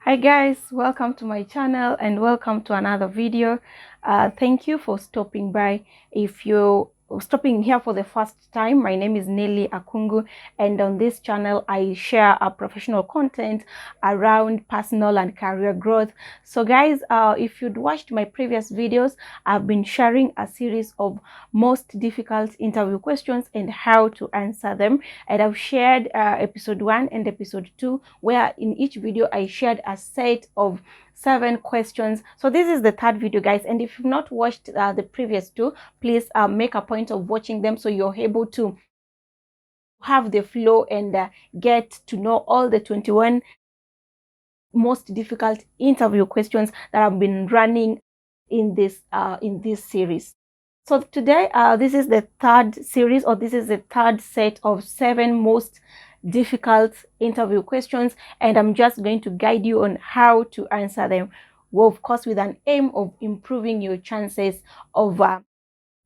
Hi guys, welcome to my channel and welcome to another video. Thank you for stopping by. If you're stopping here for the first time, my name is Nelly Akungu, and on this channel I share professional content around personal and career growth. So guys, if you'd watched my previous videos, I've been sharing a series of most difficult interview questions and how to answer them, and I've shared episode 1 and episode 2, where in each video I shared a set of 7 questions. So this is the third video, guys, and if you've not watched the previous 2, please make a point of watching them so you're able to have the flow and get to know all the 21 most difficult interview questions that have been running in this series. So today, this is the third series, or this is the third set of 7 most difficult interview questions, and I'm just going to guide you on how to answer them. Well, of course, with an aim of improving your chances of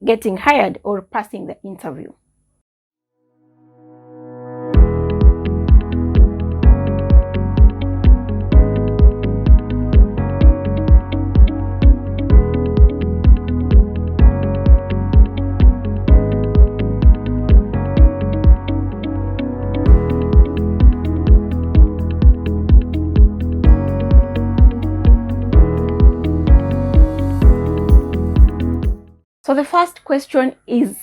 getting hired or passing the interview. So the first question is,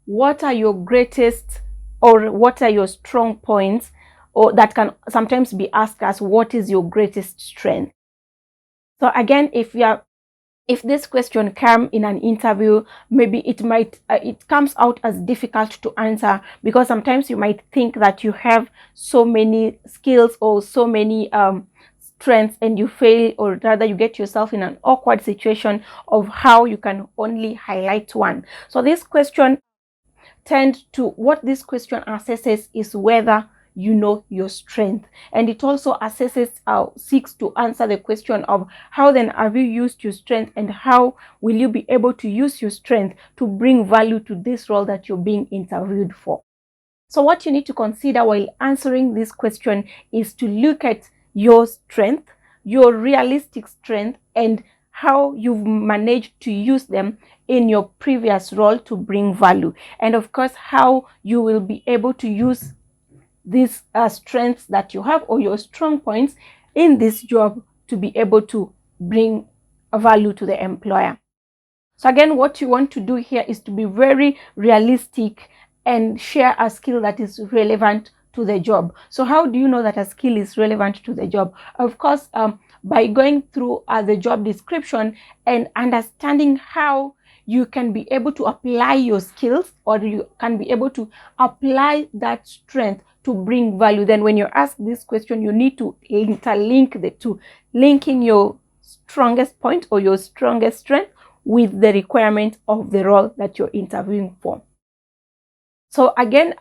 what are your greatest, or what are your strong points, or that can sometimes be asked as what is your greatest strength? So again, if this question comes in an interview, maybe it comes out as difficult to answer, because sometimes you might think that you have so many skills or so many strengths, and you fail, or rather you get yourself in an awkward situation of how you can only highlight one. So this question what this question assesses is whether you know your strength, and it also assesses seeks to answer the question of how then have you used your strength, and how will you be able to use your strength to bring value to this role that you're being interviewed for. So what you need to consider while answering this question is to look at your strength, your realistic strength, and how you've managed to use them in your previous role to bring value, and of course how you will be able to use these strengths that you have, or your strong points in this job, to be able to bring value to the employer. So again, what you want to do here is to be very realistic and share a skill that is relevant to the job. So how do you know that a skill is relevant to the job? Of course, by going through the job description and understanding how you can be able to apply your skills, or you can be able to apply that strength to bring value. Then when you're asked this question, you need to interlink the two, linking your strongest point or your strongest strength with the requirement of the role that you're interviewing for. So again,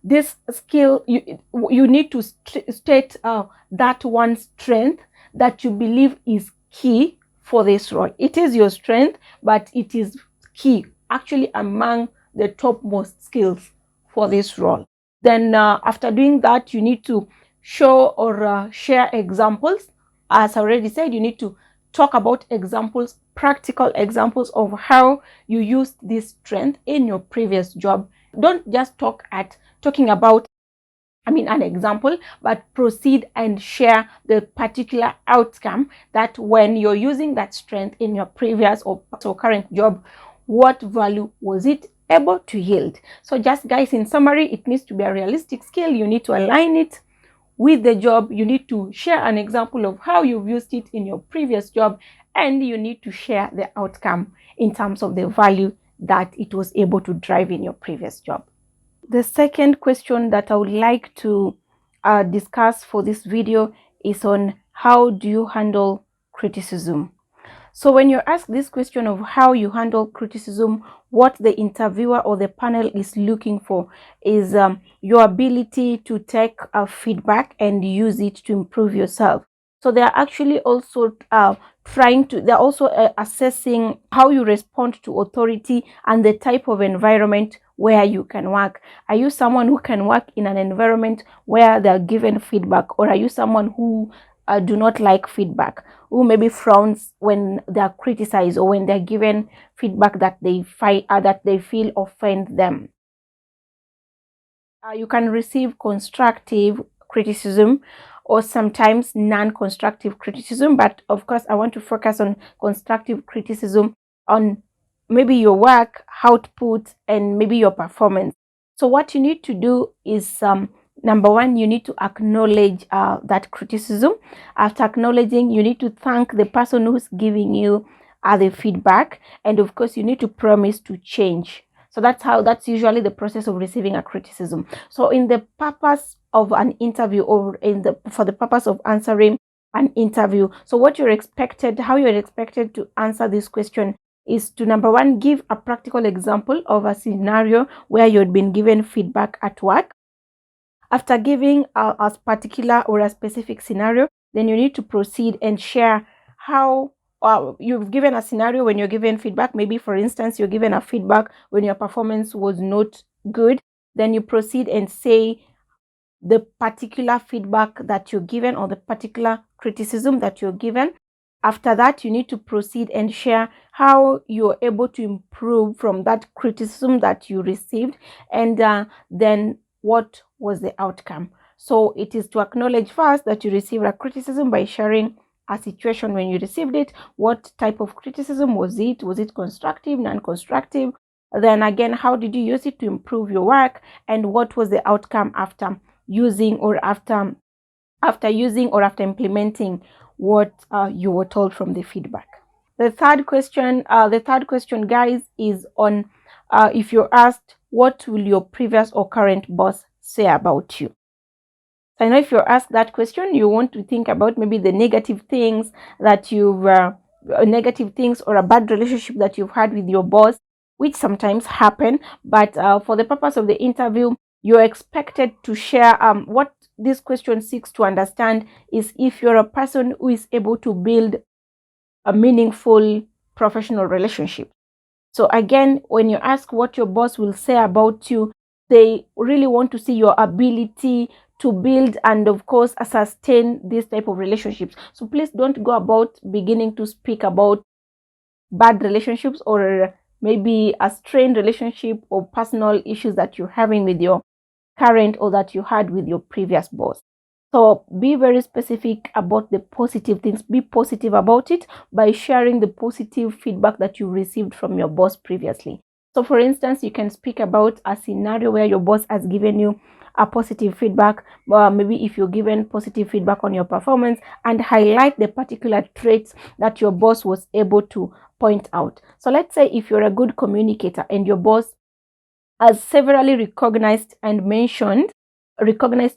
this skill, you need to state that one strength that you believe is key for this role. It is your strength, but it is key, actually among the topmost skills for this role. Then after doing that, you need to show or share examples. As I already said, you need to talk about examples, practical examples of how you used this strength in your previous job. Don't just talking about an example, but proceed and share the particular outcome, that when you're using that strength in your previous or current job, what value was it able to yield. So just guys, in summary, it needs to be a realistic skill. You need to align it with the job. You need to share an example of how you've used it in your previous job, and you need to share the outcome in terms of the value that it was able to drive in your previous job. The second question that I would like to discuss for this video is on how do you handle criticism. So when you're asked this question of how you handle criticism, what the interviewer or the panel is looking for is your ability to take feedback and use it to improve yourself. So they are actually also they're also assessing how you respond to authority and the type of environment where you can work. Are you someone who can work in an environment where they're given feedback, or are you someone who do not like feedback, who maybe frowns when they are criticized or when they're given feedback that they find that they feel offend them. You can receive constructive criticism or sometimes non-constructive criticism, but of course I want to focus on constructive criticism on maybe your work output and maybe your performance. So what you need to do is number one, you need to acknowledge that criticism. After acknowledging, you need to thank the person who's giving you the feedback, and of course you need to promise to change. So that's usually the process of receiving a criticism. So in the purpose of an interview, or for the purpose of answering an interview, so what you're expected, how you're expected to answer this question is to, number one, give a practical example of a scenario where you'd been given feedback at work. After giving a particular or a specific scenario, then you need to proceed and share how you've given a scenario when you're given feedback. Maybe, for instance, you're given a feedback when your performance was not good. Then you proceed and say the particular feedback that you're given or the particular criticism that you're given. After that, you need to proceed and share how you're able to improve from that criticism that you received, and then what was the outcome. So it is to acknowledge first that you received a criticism by sharing a situation when you received it. What type of criticism was it? Was it constructive, non-constructive? Then again, how did you use it to improve your work, and what was the outcome after using or after implementing what you were told from the feedback. The third question, guys, is on if you're asked, what will your previous or current boss say about you? I know if you're asked that question, you want to think about maybe the negative things that you've negative things or a bad relationship that you've had with your boss, which sometimes happen. But for the purpose of the interview, you're expected to share what this question seeks to understand is if you're a person who is able to build a meaningful professional relationship. So again, when you ask what your boss will say about you, they really want to see your ability to build and of course sustain this type of relationships. So please don't go about beginning to speak about bad relationships or maybe a strained relationship or personal issues that you're having with your current or that you had with your previous boss. So be very specific about the positive things. Be positive about it by sharing the positive feedback that you received from your boss previously. So for instance, you can speak about a scenario where your boss has given you a positive feedback. Maybe if you're given positive feedback on your performance, and highlight the particular traits that your boss was able to point out. So let's say if you're a good communicator and your boss has severally recognized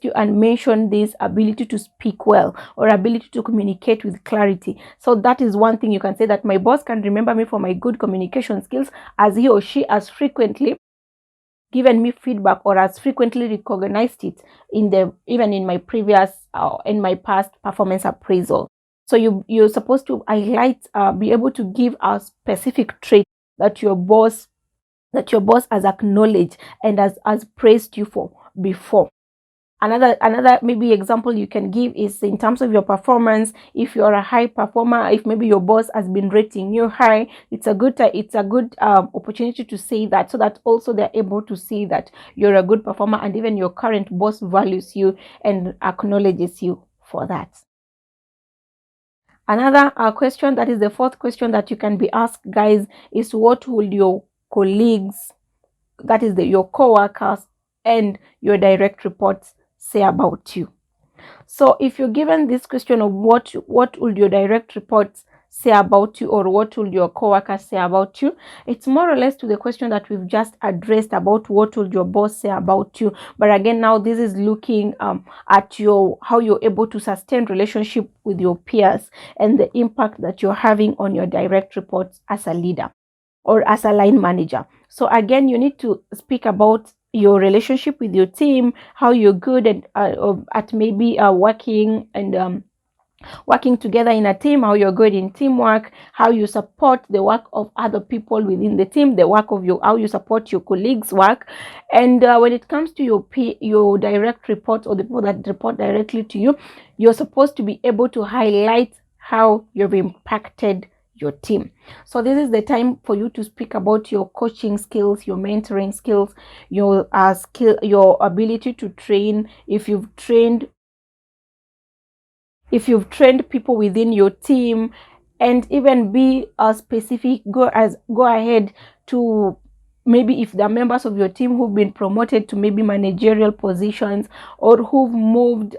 you and mentioned this ability to speak well or ability to communicate with clarity. So that is one thing you can say, that my boss can remember me for my good communication skills, as he or she has frequently given me feedback or has frequently recognized it even in my previous in my past performance appraisal. So you're supposed to highlight, be able to give a specific trait that your boss has acknowledged and has praised you for before. Another maybe example you can give is in terms of your performance. If you're a high performer, if maybe your boss has been rating you high, it's a good opportunity to say that, so that also they're able to see that you're a good performer, and even your current boss values you and acknowledges you for that. Another question, that is the fourth question that you can be asked, guys, is what will your colleagues, that is your co-workers and your direct reports say about you? So if you're given this question of what will your direct reports say about you, or what will your co-workers say about you, it's more or less to the question that we've just addressed about what will your boss say about you. But again, now this is looking at how you're able to sustain relationship with your peers and the impact that you're having on your direct reports as a leader or as a line manager. So again, you need to speak about your relationship with your team, how you're good at maybe working and working together in a team, how you're good in teamwork, how you support the work of other people within the team, the work of how you support your colleagues' work. And when it comes to your direct reports, or the people that report directly to you, you're supposed to be able to highlight how you've impacted your team. So this is the time for you to speak about your coaching skills, your mentoring skills, your your ability to train. If you've trained people within your team, and even be specific, go ahead to, maybe if there are members of your team who've been promoted to maybe managerial positions, or who've moved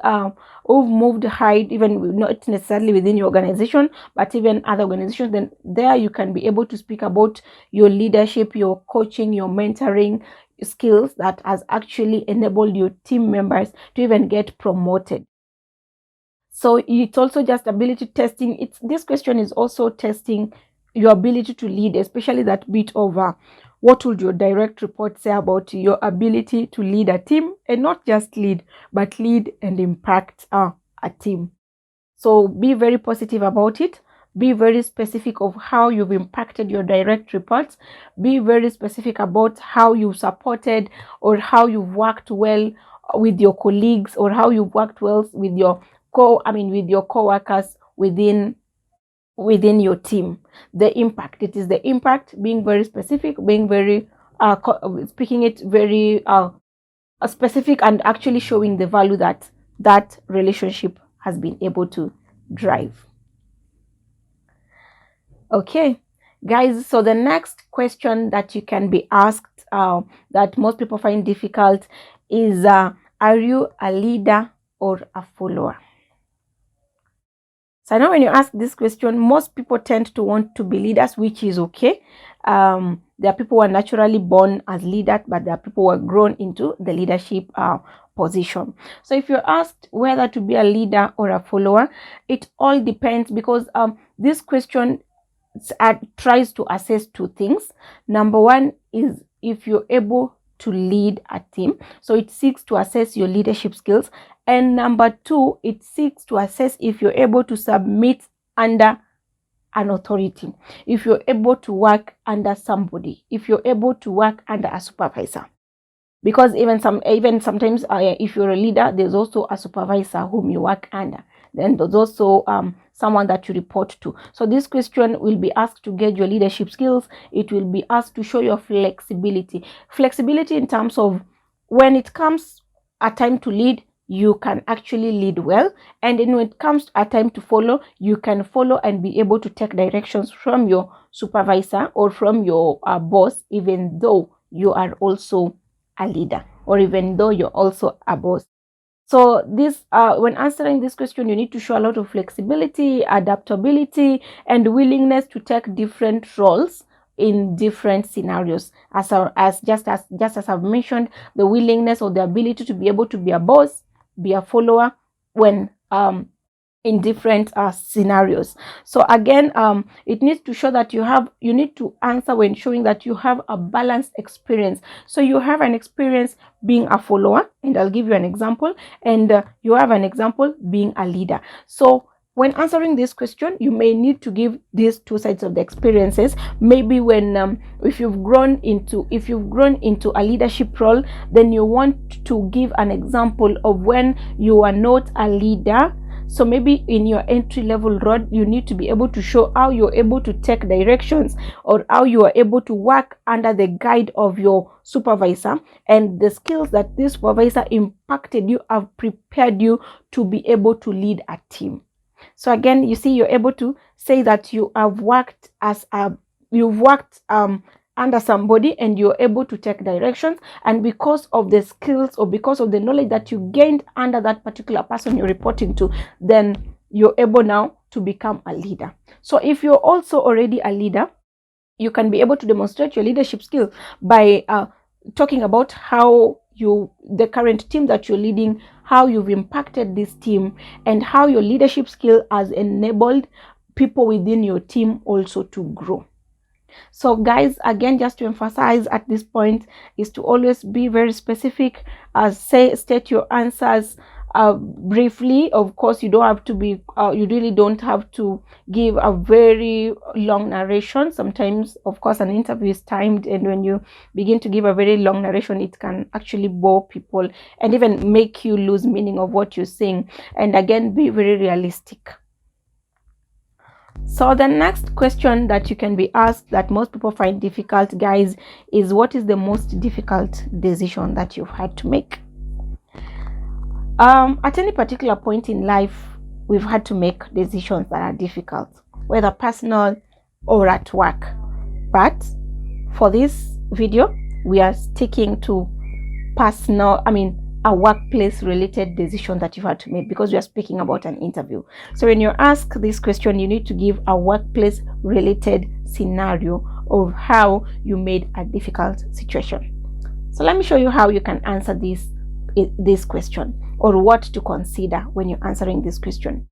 height, even not necessarily within your organization but even other organizations, then there you can be able to speak about your leadership, your coaching, your mentoring skills that has actually enabled your team members to even get promoted. So it's also just ability testing. This question is also testing your ability to lead, especially that bit of what would your direct report say about your ability to lead a team, and not just lead, but lead and impact a team. So be very positive about it. Be very specific of how you've impacted your direct reports. Be very specific about how you supported, or how you've worked well with your colleagues, or how you've worked well with your co-workers within your team. The impact, it is the impact, being very specific, being very speaking it very specific, and actually showing the value that that relationship has been able to drive. Okay, guys, so the next question that you can be asked, that most people find difficult, is are you a leader or a follower? So I know when you ask this question, most people tend to want to be leaders, which is okay. There are people who are naturally born as leaders, but there are people who are grown into the leadership position. So if you're asked whether to be a leader or a follower, it all depends, because this question tries to assess two things. Number one is if you're able to lead a team. So it seeks to assess your leadership skills. And number two, it seeks to assess if you're able to submit under an authority, if you're able to work under somebody, if you're able to work under a supervisor. Because even sometimes if you're a leader, there's also a supervisor whom you work under. Then there's also someone that you report to. So this question will be asked to gauge your leadership skills. It will be asked to show your flexibility. Flexibility in terms of when it comes a time to lead, you can actually lead well. And then when it comes a time to follow, you can follow and be able to take directions from your supervisor or from your boss, even though you are also a leader, or even though you're also a boss. So this when answering this question, you need to show a lot of flexibility, adaptability, and willingness to take different roles in different scenarios. As I've mentioned, the willingness or the ability to be able to be a boss, be a follower when in different scenarios. So again, it needs to show that you need to answer when showing that you have a balanced experience. So you have an experience being a follower, and I'll give you an example, and you have an example being a leader. So when answering this question, you may need to give these two sides of the experiences. Maybe when if you've grown into a leadership role, then you want to give an example of when you are not a leader. So maybe in your entry-level role, you need to be able to show how you're able to take directions, or how you are able to work under the guide of your supervisor, and the skills that this supervisor impacted you have prepared you to be able to lead a team. So again, you see, you're able to say that you have worked under somebody, and you're able to take directions, and because of the skills or because of the knowledge that you gained under that particular person you're reporting to, then you're able now to become a leader. So if you're also already a leader, you can be able to demonstrate your leadership skill by talking about how the current team that you're leading, how you've impacted this team, and how your leadership skill has enabled people within your team also to grow. So guys, again, just to emphasize at this point is to always be very specific, state your answers briefly. Of course, you don't have to be you really don't have to give a very long narration. Sometimes, of course, an interview is timed, and when you begin to give a very long narration, it can actually bore people and even make you lose meaning of what you're saying. And again, be very realistic. So the next question that you can be asked, that most people find difficult, guys, is what is the most difficult decision that you've had to make? At any particular point in life, we've had to make decisions that are difficult, whether personal or at work. But for this video, we are sticking to personal, a workplace related decision that you've had to make, because we are speaking about an interview. So when you ask this question, you need to give a workplace related scenario of how you made a difficult situation. So let me show you how you can answer this question, or what to consider when you're answering this question.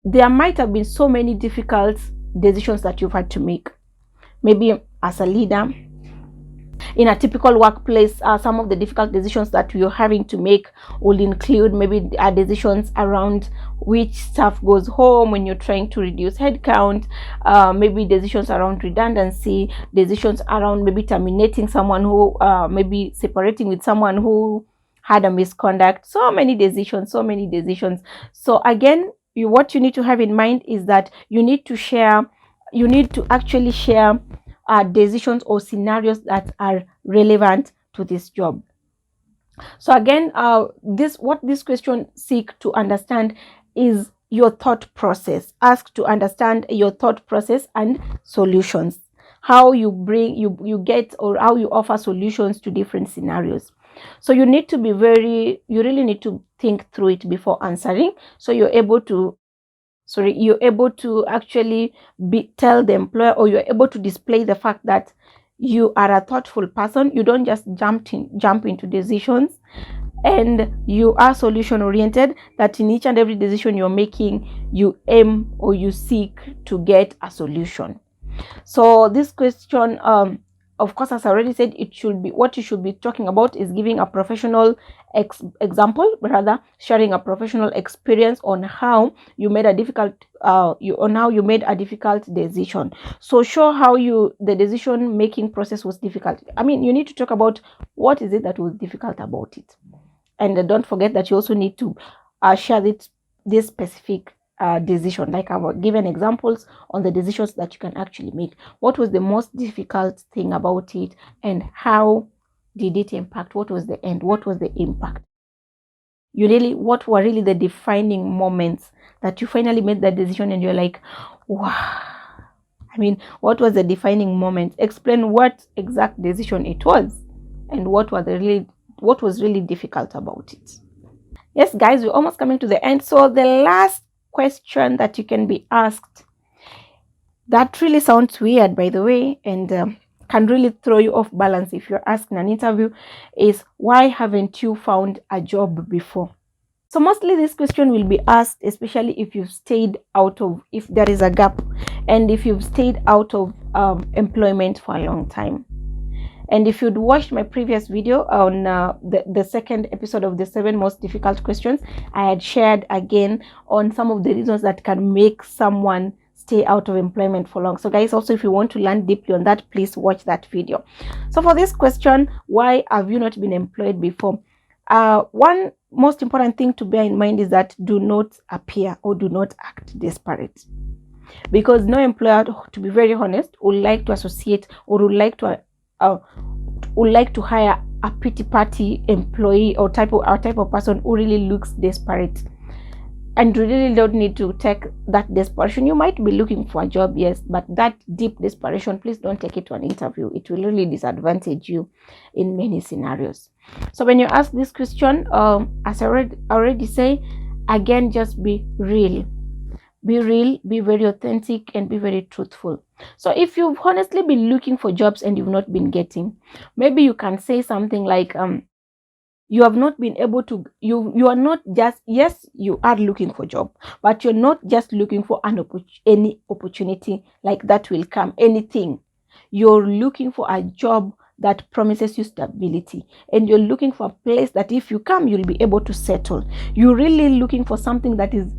There might have been so many difficult decisions that you've had to make. Maybe as a leader, in a typical workplace, some of the difficult decisions that you're having to make will include maybe decisions around which staff goes home when you're trying to reduce headcount, maybe decisions around redundancy, decisions around maybe terminating someone who, maybe separating with someone who had a misconduct. So many decisions. So again, what you need to have in mind is that you need to actually share decisions or scenarios that are relevant to this job. So again, what this question seek to understand is your thought process. Ask to understand your thought process and solutions, how you bring you get, or how you offer solutions to different scenarios. So you really need to think through it before answering, so you're able to actually tell the employer, or you're able to display the fact that you are a thoughtful person. You don't just jump into decisions, and you are solution oriented, that in each and every decision you're making, you aim or you seek to get a solution. So this question, of course, as I already said, what you should be talking about is giving a professional example, rather sharing a professional experience on how you made a difficult decision. So show how the decision making process was difficult. You need to talk about what is it that was difficult about it, and don't forget that you also need to share this specific decision. Like I've given examples on the decisions that you can actually make. What was the most difficult thing about it, and how did it impact? What was the end? What was the impact? What were really the defining moments that you finally made that decision and you're like, wow. What was the defining moment? Explain what exact decision it was, and what was really difficult about it. Yes, guys, we're almost coming to the end. So the last question that you can be asked, that really sounds weird, by the way, and can really throw you off balance if you're asked in an interview, is why haven't you found a job before? So mostly this question will be asked, especially if there is a gap, and if you've stayed out of employment for a long time. And if you'd watched my previous video on the second episode of the 7 most difficult questions, I had shared again on some of the reasons that can make someone stay out of employment for long. So guys, also, if you want to learn deeply on that, please watch that video. So for this question, why have you not been employed before? One most important thing to bear in mind is that do not appear or do not act desperate, because no employer, to be very honest, would like to associate or would like to hire a pity party employee or type of person who really looks desperate. And you really don't need to take that desperation. You might be looking for a job, yes, but that deep desperation, please don't take it to an interview. It will really disadvantage you in many scenarios. So when you ask this question, as I already say, again, just be real. Be real, be very authentic, and be very truthful. So if you've honestly been looking for jobs and you've not been getting, maybe you can say something like, you have not been able to, you are not just, yes, you are looking for a job, but you're not just looking for any opportunity like that will come, anything. You're looking for a job that promises you stability, and you're looking for a place that if you come, you'll be able to settle. You're really looking for something that is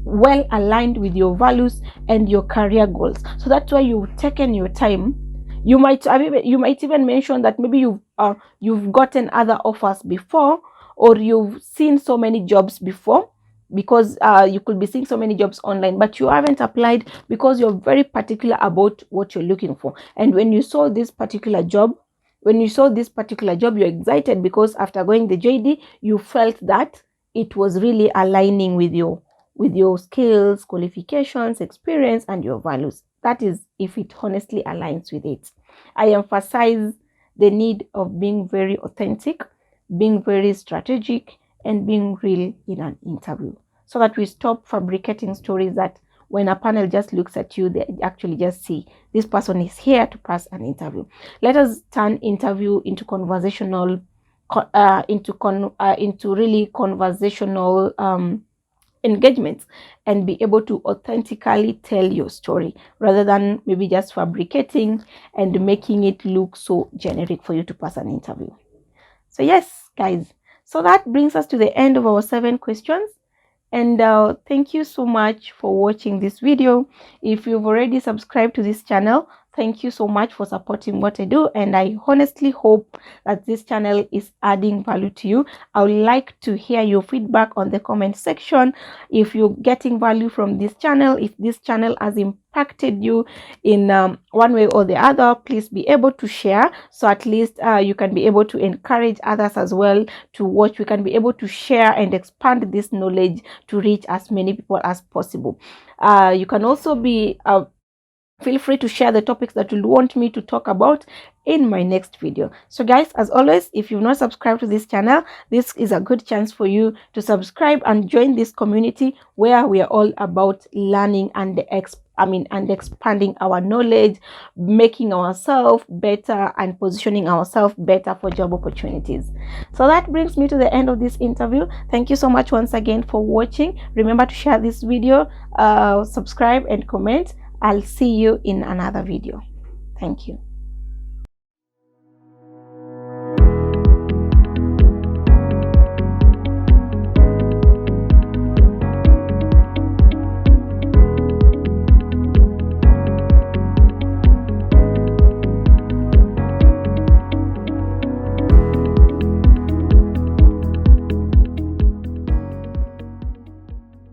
well aligned with your values and your career goals. So that's why you've taken your time. You might even mention that maybe you've gotten other offers before, or you've seen so many jobs before, because you could be seeing so many jobs online, but you haven't applied because you're very particular about what you're looking for. And when you saw this particular job, you're excited because after going the JD, you felt that it was really aligning with your skills, qualifications, experience, and your values. That is if it honestly aligns with it. I emphasize the need of being very authentic, being very strategic, and being real in an interview, so that we stop fabricating stories that when a panel just looks at you, they actually just see this person is here to pass an interview. Let us turn interview into conversational, into really conversational engagements, and be able to authentically tell your story rather than maybe just fabricating and making it look so generic for you to pass an interview. So yes, guys, so that brings us to the end of our 7 questions. And thank you so much for watching this video. If you've already subscribed to this channel, thank you so much for supporting what I do, and I honestly hope that this channel is adding value to you. I would like to hear your feedback on the comment section. If you're getting value from this channel, if this channel has impacted you in one way or the other, please be able to share, so at least you can be able to encourage others as well to watch. We can be able to share and expand this knowledge to reach as many people as possible. You can also be feel free to share the topics that you want me to talk about in my next video. So guys, as always, if you've not subscribed to this channel, this is a good chance for you to subscribe and join this community where we are all about learning and expanding our knowledge, making ourselves better, and positioning ourselves better for job opportunities. So that brings me to the end of this interview. Thank you so much once again for watching. Remember to share this video, subscribe, and comment. I'll see you in another video. Thank you.